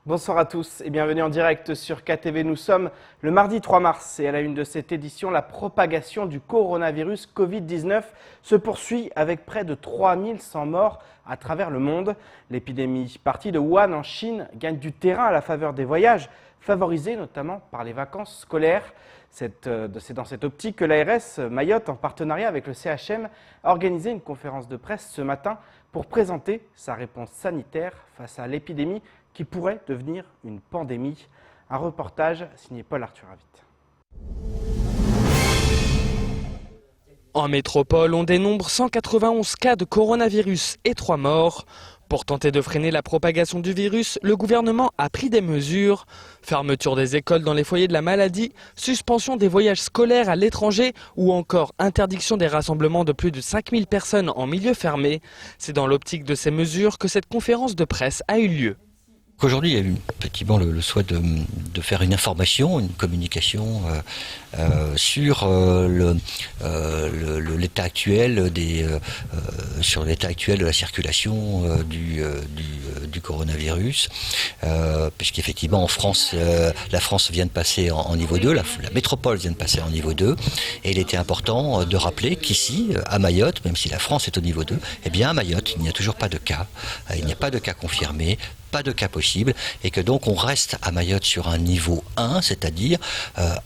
Bonsoir à tous et bienvenue en direct sur KTV. Nous sommes le mardi 3 mars et à la une de cette édition, la propagation du coronavirus Covid-19 se poursuit avec près de 3100 morts à travers le monde. L'épidémie partie de Wuhan en Chine gagne du terrain à la faveur des voyages, favorisés notamment par les vacances scolaires. C'est dans cette optique que l'ARS Mayotte, en partenariat avec le CHM, a organisé une conférence de presse ce matin pour présenter sa réponse sanitaire face à l'épidémie qui pourrait devenir une pandémie. Un reportage signé Paul Arthur Avit. En métropole, on dénombre 191 cas de coronavirus et 3 morts. Pour tenter de freiner la propagation du virus, le gouvernement a pris des mesures. Fermeture des écoles dans les foyers de la maladie, suspension des voyages scolaires à l'étranger ou encore interdiction des rassemblements de plus de 5000 personnes en milieu fermé. C'est dans l'optique de ces mesures que cette conférence de presse a eu lieu. Aujourd'hui, il y a eu effectivement le souhait de faire une information, une communication sur l'état actuel sur l'état actuel de la circulation du coronavirus, puisqu'effectivement en France, la France vient de passer en niveau 2, la métropole vient de passer en niveau 2, et il était important de rappeler qu'ici, à Mayotte, même si la France est au niveau 2, eh bien à Mayotte, il n'y a toujours pas de cas, il n'y a pas de cas confirmés, pas de cas possible, et que donc on reste à Mayotte sur un niveau 1, c'est-à-dire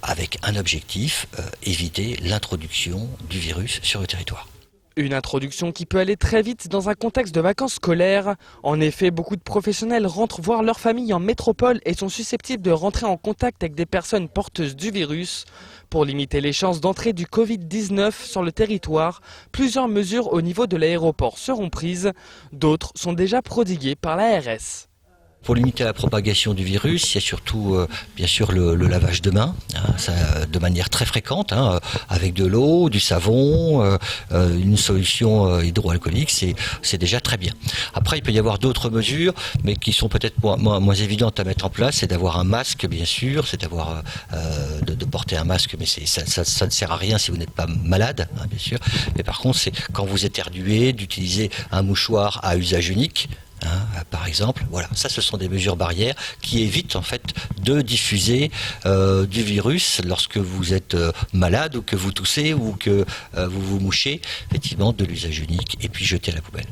avec un objectif, éviter l'introduction du virus sur le territoire. Une introduction qui peut aller très vite dans un contexte de vacances scolaires. En effet, beaucoup de professionnels rentrent voir leur famille en métropole et sont susceptibles de rentrer en contact avec des personnes porteuses du virus. Pour limiter les chances d'entrée du Covid-19 sur le territoire, plusieurs mesures au niveau de l'aéroport seront prises. D'autres sont déjà prodiguées par l'ARS. Pour limiter la propagation du virus, il y a surtout bien sûr le lavage de mains, de manière très fréquente, avec de l'eau, du savon, une solution hydroalcoolique, c'est déjà très bien. Après, il peut y avoir d'autres mesures, mais qui sont peut-être moins évidentes à mettre en place, c'est d'avoir un masque, bien sûr, c'est d'avoir de porter un masque, mais ça ne sert à rien si vous n'êtes pas malade, bien sûr. Mais par contre, c'est quand vous éternuez, d'utiliser un mouchoir à usage unique. Par exemple, voilà, ça ce sont des mesures barrières qui évitent en fait de diffuser du virus lorsque vous êtes malade ou que vous toussez ou que vous vous mouchez, effectivement de l'usage unique et puis jeter à la poubelle.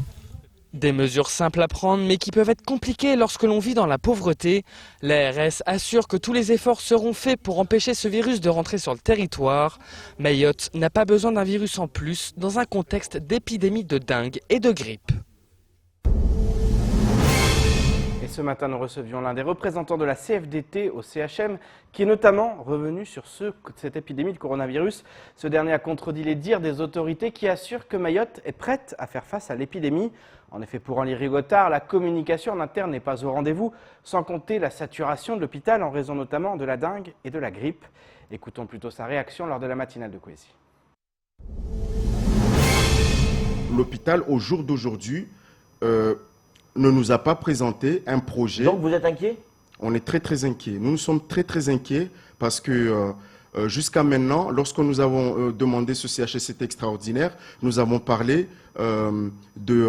Des mesures simples à prendre mais qui peuvent être compliquées lorsque l'on vit dans la pauvreté. L'ARS assure que tous les efforts seront faits pour empêcher ce virus de rentrer sur le territoire. Mayotte n'a pas besoin d'un virus en plus dans un contexte d'épidémie de dengue et de grippe. Et ce matin, nous recevions l'un des représentants de la CFDT au CHM qui est notamment revenu sur cette épidémie de coronavirus. Ce dernier a contredit les dires des autorités qui assurent que Mayotte est prête à faire face à l'épidémie. En effet, pour Henri Rigotard, la communication en interne n'est pas au rendez-vous, sans compter la saturation de l'hôpital en raison notamment de la dengue et de la grippe. Écoutons plutôt sa réaction lors de la matinale de Coésie. L'hôpital, au jour d'aujourd'hui, ne nous a pas présenté un projet. Donc vous êtes inquiet? On est très très inquiets. Nous sommes très inquiets parce que jusqu'à maintenant, lorsque nous avons demandé ce CHSCT extraordinaire, nous avons parlé de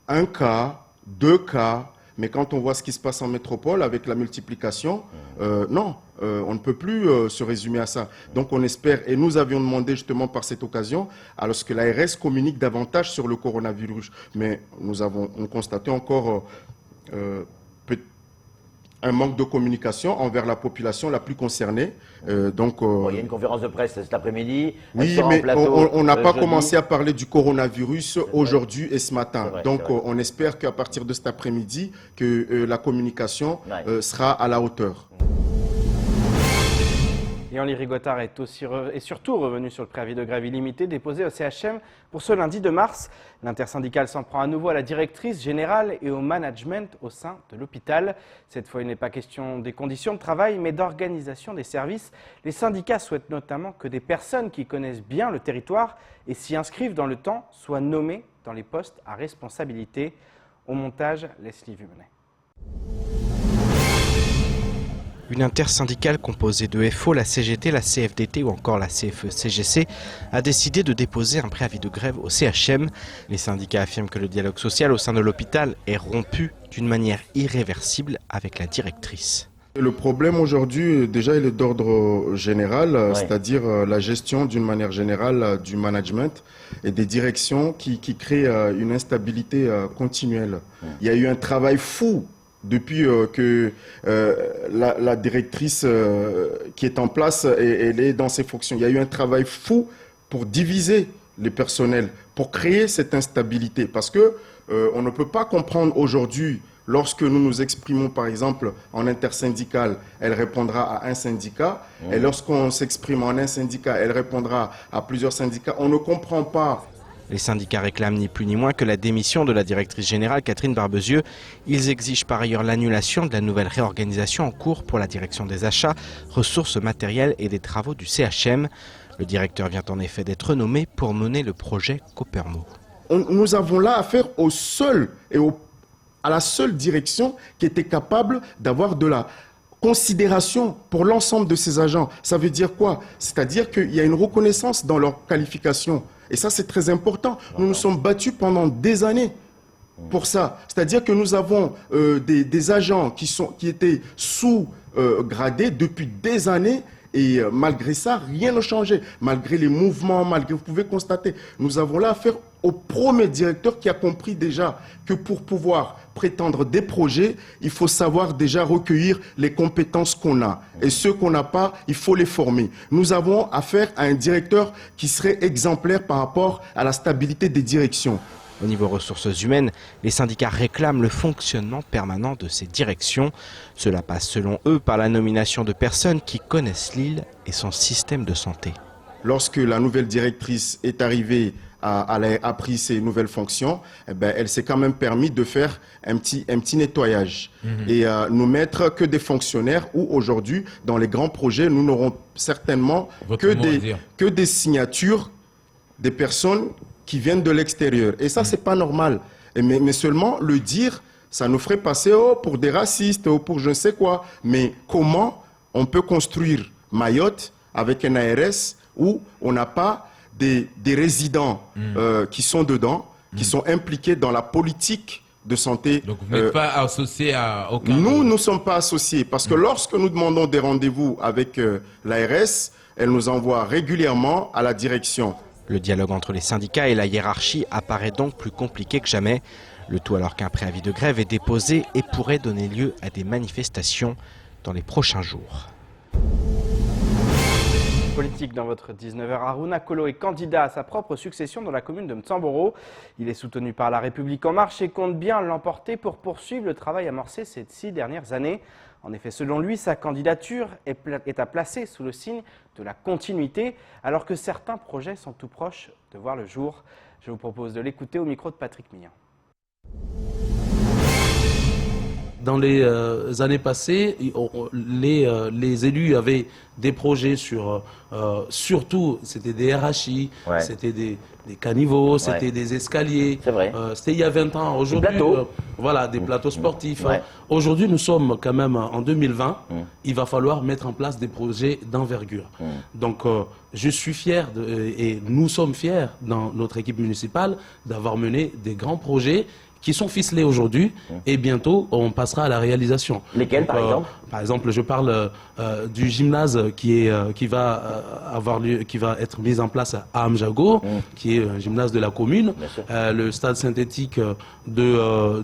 un cas, 2 cas, mais quand on voit ce qui se passe en métropole avec la multiplication, non, on ne peut plus se résumer à ça. Donc on espère, et nous avions demandé justement par cette occasion, alors que l'ARS communique davantage sur le coronavirus, mais nous avons constaté encore un manque de communication envers la population la plus concernée. Bon, il y a une conférence de presse cet après-midi. Oui, mais on n'a pas commencé à parler du coronavirus aujourd'hui et ce matin. Donc on espère qu'à partir de cet après-midi, que la communication sera à la hauteur. Et Henri Rigotard est surtout revenu sur le préavis de grève illimité déposé au CHM pour ce lundi 2 mars. L'intersyndicale s'en prend à nouveau à la directrice générale et au management au sein de l'hôpital. Cette fois, il n'est pas question des conditions de travail, mais d'organisation des services. Les syndicats souhaitent notamment que des personnes qui connaissent bien le territoire et s'y inscrivent dans le temps soient nommées dans les postes à responsabilité. Au montage, Leslie Vumenet. Une intersyndicale composée de FO, la CGT, la CFDT ou encore la CFE-CGC a décidé de déposer un préavis de grève au CHM. Les syndicats affirment que le dialogue social au sein de l'hôpital est rompu d'une manière irréversible avec la directrice. Le problème aujourd'hui, déjà, il est d'ordre général, c'est-à-dire la gestion d'une manière générale du management et des directions qui créent une instabilité continuelle. Il y a eu un travail fou depuis que la directrice qui est en place, elle est dans ses fonctions. Il y a eu un travail fou pour diviser les personnels, pour créer cette instabilité. Parce que on ne peut pas comprendre aujourd'hui, lorsque nous nous exprimons par exemple en intersyndical, elle répondra à un syndicat. Et lorsqu'on s'exprime en un syndicat, elle répondra à plusieurs syndicats. On ne comprend pas. Les syndicats réclament ni plus ni moins que la démission de la directrice générale Catherine Barbezieux. Ils exigent par ailleurs l'annulation de la nouvelle réorganisation en cours pour la direction des achats, ressources matérielles et des travaux du CHM. Le directeur vient en effet d'être nommé pour mener le projet Coppermo. Nous avons là affaire à la seule direction qui était capable d'avoir de la considération pour l'ensemble de ses agents. Ça veut dire quoi? C'est-à-dire qu'il y a une reconnaissance dans leur qualification. Et ça, c'est très important. Nous nous sommes battus pendant des années pour ça. C'est-à-dire que nous avons des agents qui étaient sous-gradés depuis des années. Et malgré ça, rien n'a changé. Malgré les mouvements, vous pouvez constater, nous avons là affaire au premier directeur qui a compris déjà que pour pouvoir prétendre des projets, il faut savoir déjà recueillir les compétences qu'on a. Et ceux qu'on n'a pas, il faut les former. Nous avons affaire à un directeur qui serait exemplaire par rapport à la stabilité des directions. Au niveau ressources humaines, les syndicats réclament le fonctionnement permanent de ces directions. Cela passe selon eux par la nomination de personnes qui connaissent l'île et son système de santé. Lorsque la nouvelle directrice est arrivée, a pris ses nouvelles fonctions, elle s'est quand même permis de faire un petit nettoyage et nous mettre que des fonctionnaires où aujourd'hui, dans les grands projets, nous n'aurons certainement que des signatures des personnes qui viennent de l'extérieur. Et ça, c'est pas normal. Mais seulement le dire, ça nous ferait passer pour des racistes ou pour je ne sais quoi. Mais comment on peut construire Mayotte avec un ARS où on n'a pas des résidents qui sont dedans, qui sont impliqués dans la politique de santé. Donc vous n'êtes pas associé à aucun... Nous ne sommes pas associés parce que lorsque nous demandons des rendez-vous avec l'ARS, elle nous envoie régulièrement à la direction. Le dialogue entre les syndicats et la hiérarchie apparaît donc plus compliqué que jamais. Le tout alors qu'un préavis de grève est déposé et pourrait donner lieu à des manifestations dans les prochains jours. Politique dans votre 19h, Harouna Kolo est candidat à sa propre succession dans la commune de Mtsamboro. Il est soutenu par La République En Marche et compte bien l'emporter pour poursuivre le travail amorcé ces 6 dernières années. En effet, selon lui, sa candidature est à placer sous le signe de la continuité, alors que certains projets sont tout proches de voir le jour. Je vous propose de l'écouter au micro de Patrick Millien. Dans les années passées, les élus avaient des projets sur, surtout, c'était des RHI, c'était des caniveaux, c'était des escaliers. C'est vrai. C'était il y a 20 ans. Aujourd'hui, voilà, des plateaux sportifs. Aujourd'hui, nous sommes quand même en 2020. Il va falloir mettre en place des projets d'envergure. Donc, je suis fier et nous sommes fiers dans notre équipe municipale d'avoir mené des grands projets qui sont ficelés aujourd'hui et bientôt on passera à la réalisation. Lesquels par exemple? Par exemple, je parle du gymnase qui va être mis en place à Amjago, qui est un gymnase de la commune, le stade synthétique du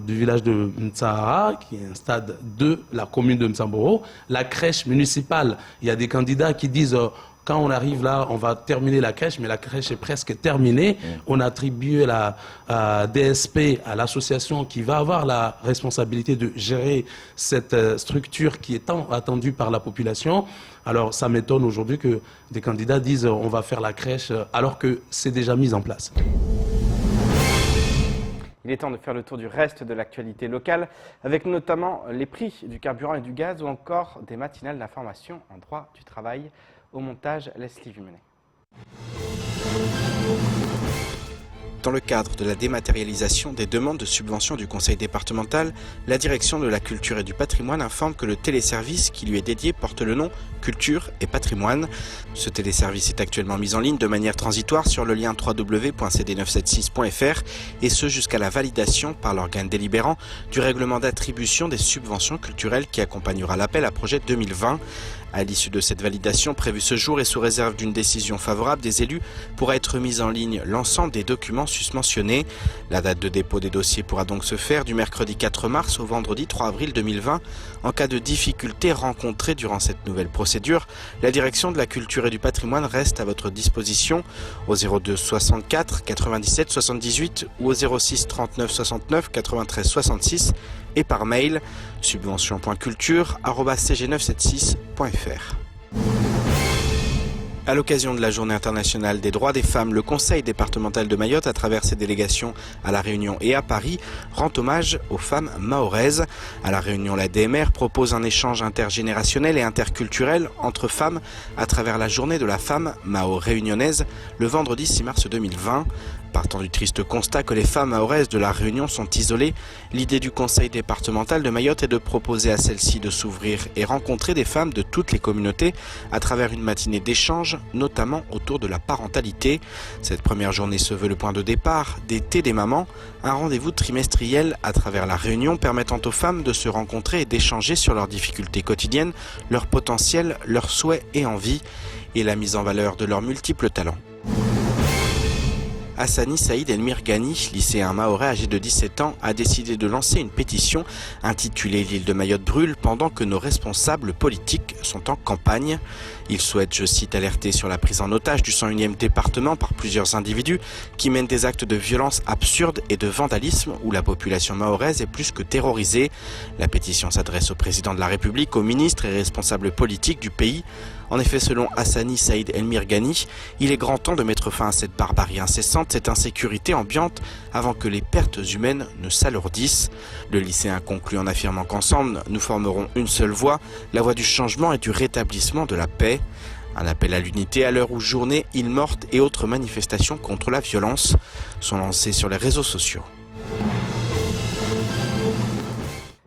village de Mtsahara, qui est un stade de la commune de Mtsamboro, la crèche municipale. Il y a des candidats qui disent quand on arrive là, on va terminer la crèche, mais la crèche est presque terminée. On a attribué la DSP à l'association qui va avoir la responsabilité de gérer cette structure qui est tant attendue par la population. Alors ça m'étonne aujourd'hui que des candidats disent on va faire la crèche alors que c'est déjà mis en place. Il est temps de faire le tour du reste de l'actualité locale, avec notamment les prix du carburant et du gaz ou encore des matinales d'information en droit du travail. Au montage, Leslie Vumenet. Dans le cadre de la dématérialisation des demandes de subvention du conseil départemental, la direction de la culture et du patrimoine informe que le téléservice qui lui est dédié porte le nom Culture et Patrimoine. Ce téléservice est actuellement mis en ligne de manière transitoire sur le lien www.cd976.fr et ce jusqu'à la validation par l'organe délibérant du règlement d'attribution des subventions culturelles qui accompagnera l'appel à projet 2020. À l'issue de cette validation prévue ce jour et sous réserve d'une décision favorable des élus, pourra être mis en ligne l'ensemble des documents susmentionnés. La date de dépôt des dossiers pourra donc se faire du mercredi 4 mars au vendredi 3 avril 2020. En cas de difficultés rencontrées durant cette nouvelle procédure, la direction de la culture et du patrimoine reste à votre disposition au 02 64 97 78 ou au 06 39 69 93 66 et par mail subvention.culture@cg976.fr. À l'occasion de la Journée internationale des droits des femmes, le Conseil départemental de Mayotte, à travers ses délégations à La Réunion et à Paris, rend hommage aux femmes mahoraises. À La Réunion, la DMR propose un échange intergénérationnel et interculturel entre femmes à travers la Journée de la femme mao-réunionnaise le vendredi 6 mars 2020. Partant du triste constat que les femmes mahoraises de La Réunion sont isolées, l'idée du conseil départemental de Mayotte est de proposer à celles-ci de s'ouvrir et rencontrer des femmes de toutes les communautés à travers une matinée d'échange, notamment autour de la parentalité. Cette première journée se veut le point de départ d'été des mamans, un rendez-vous trimestriel à travers La Réunion permettant aux femmes de se rencontrer et d'échanger sur leurs difficultés quotidiennes, leurs potentiels, leurs souhaits et envies, et la mise en valeur de leurs multiples talents. Hassani Saïd El Mirgani, lycéen mahorais âgé de 17 ans, a décidé de lancer une pétition intitulée « L'île de Mayotte brûle » pendant que nos responsables politiques sont en campagne. Il souhaite, je cite, alerter sur la prise en otage du 101e département par plusieurs individus qui mènent des actes de violence absurdes et de vandalisme où la population mahoraise est plus que terrorisée. La pétition s'adresse au président de la République, aux ministres et responsables politiques du pays. En effet, selon Hassani Saïd El Mirgani, il est grand temps de mettre fin à cette barbarie incessante, cette insécurité ambiante, avant que les pertes humaines ne s'alourdissent. Le lycéen conclut en affirmant qu'ensemble, nous formerons une seule voix, la voix du changement et du rétablissement de la paix. Un appel à l'unité à l'heure où journées, îles mortes et autres manifestations contre la violence sont lancées sur les réseaux sociaux.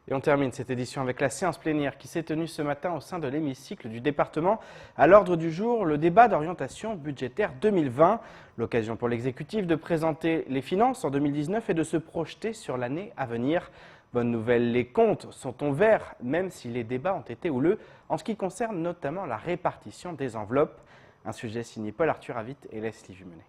Et on termine cette édition avec la séance plénière qui s'est tenue ce matin au sein de l'hémicycle du département. À l'ordre du jour, le débat d'orientation budgétaire 2020. L'occasion pour l'exécutif de présenter les finances en 2019 et de se projeter sur l'année à venir. Bonne nouvelle, les comptes sont au vert, même si les débats ont été houleux en ce qui concerne notamment la répartition des enveloppes. Un sujet signé Paul-Arthur Avit et Leslie Jumenet.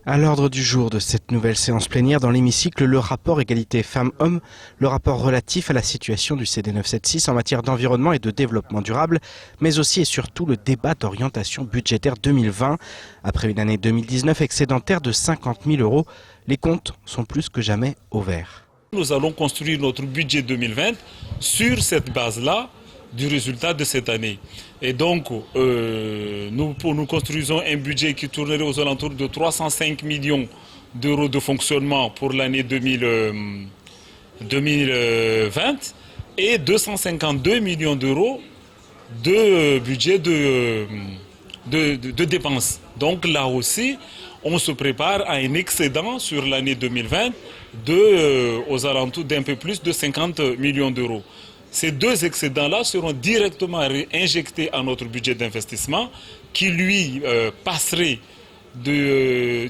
À l'ordre du jour de cette nouvelle séance plénière dans l'hémicycle, le rapport égalité femmes-hommes, le rapport relatif à la situation du CD976 en matière d'environnement et de développement durable, mais aussi et surtout le débat d'orientation budgétaire 2020. Après une année 2019 excédentaire de 50 000 €, les comptes sont plus que jamais au vert. Nous allons construire notre budget 2020 sur cette base-là du résultat de cette année. Et donc, nous construisons un budget qui tournerait aux alentours de 305 millions d'euros de fonctionnement pour l'année 2020 et 252 millions d'euros de budget de dépenses. Donc là aussi, on se prépare à un excédent sur l'année 2020 aux alentours d'un peu plus de 50 millions d'euros. Ces deux excédents-là seront directement injectés à notre budget d'investissement qui lui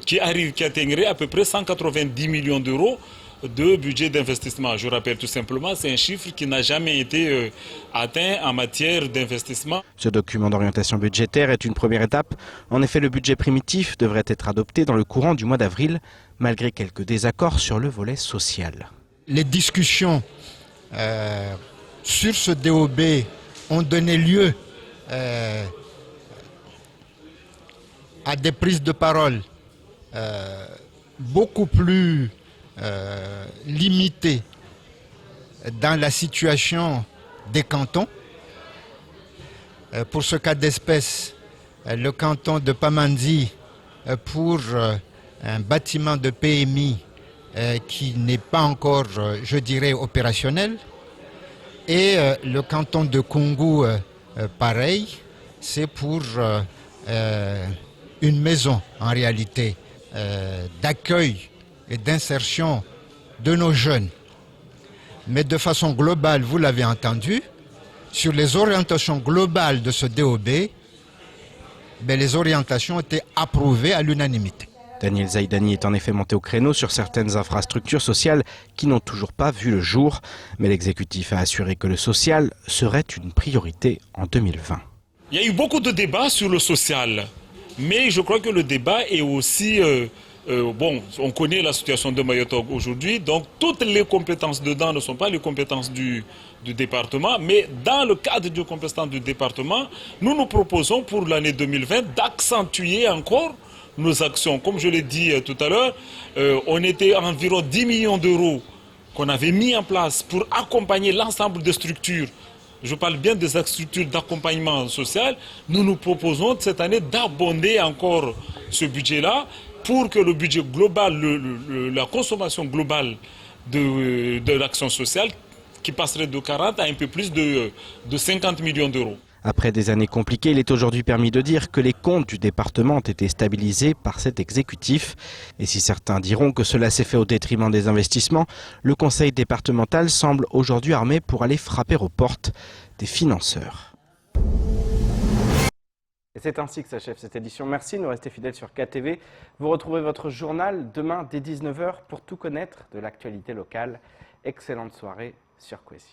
qui atteindrait à peu près 190 millions d'euros de budget d'investissement. Je rappelle tout simplement, c'est un chiffre qui n'a jamais été atteint en matière d'investissement. Ce document d'orientation budgétaire est une première étape. En effet, le budget primitif devrait être adopté dans le courant du mois d'avril, malgré quelques désaccords sur le volet social. Les discussions sur ce DOB ont donné lieu à des prises de parole beaucoup plus limitées dans la situation des cantons. Pour ce cas d'espèce, le canton de Pamandzi pour un bâtiment de PMI qui n'est pas encore, je dirais, opérationnel. Et le canton de Koungou, pareil, c'est pour une maison en réalité d'accueil et d'insertion de nos jeunes. Mais de façon globale, vous l'avez entendu, sur les orientations globales de ce DOB, les orientations ont été approuvées à l'unanimité. Daniel Zaidani est en effet monté au créneau sur certaines infrastructures sociales qui n'ont toujours pas vu le jour. Mais l'exécutif a assuré que le social serait une priorité en 2020. Il y a eu beaucoup de débats sur le social. Mais je crois que le débat est aussi... on connaît la situation de Mayotte aujourd'hui, donc toutes les compétences dedans ne sont pas les compétences du département, mais dans le cadre des compétences du département, nous proposons pour l'année 2020 d'accentuer encore nos actions. Comme je l'ai dit tout à l'heure, on était à environ 10 millions d'euros qu'on avait mis en place pour accompagner l'ensemble des structures. Je parle bien des structures d'accompagnement social. Nous proposons cette année d'abonder encore ce budget-là pour que le budget global, la consommation globale de l'action sociale, qui passerait de 40 à un peu plus de 50 millions d'euros. Après des années compliquées, il est aujourd'hui permis de dire que les comptes du département ont été stabilisés par cet exécutif. Et si certains diront que cela s'est fait au détriment des investissements, le conseil départemental semble aujourd'hui armé pour aller frapper aux portes des financeurs. Et c'est ainsi que s'achève cette édition. Merci de nous rester fidèles sur KTV. Vous retrouvez votre journal demain dès 19h pour tout connaître de l'actualité locale. Excellente soirée sur Kwesi.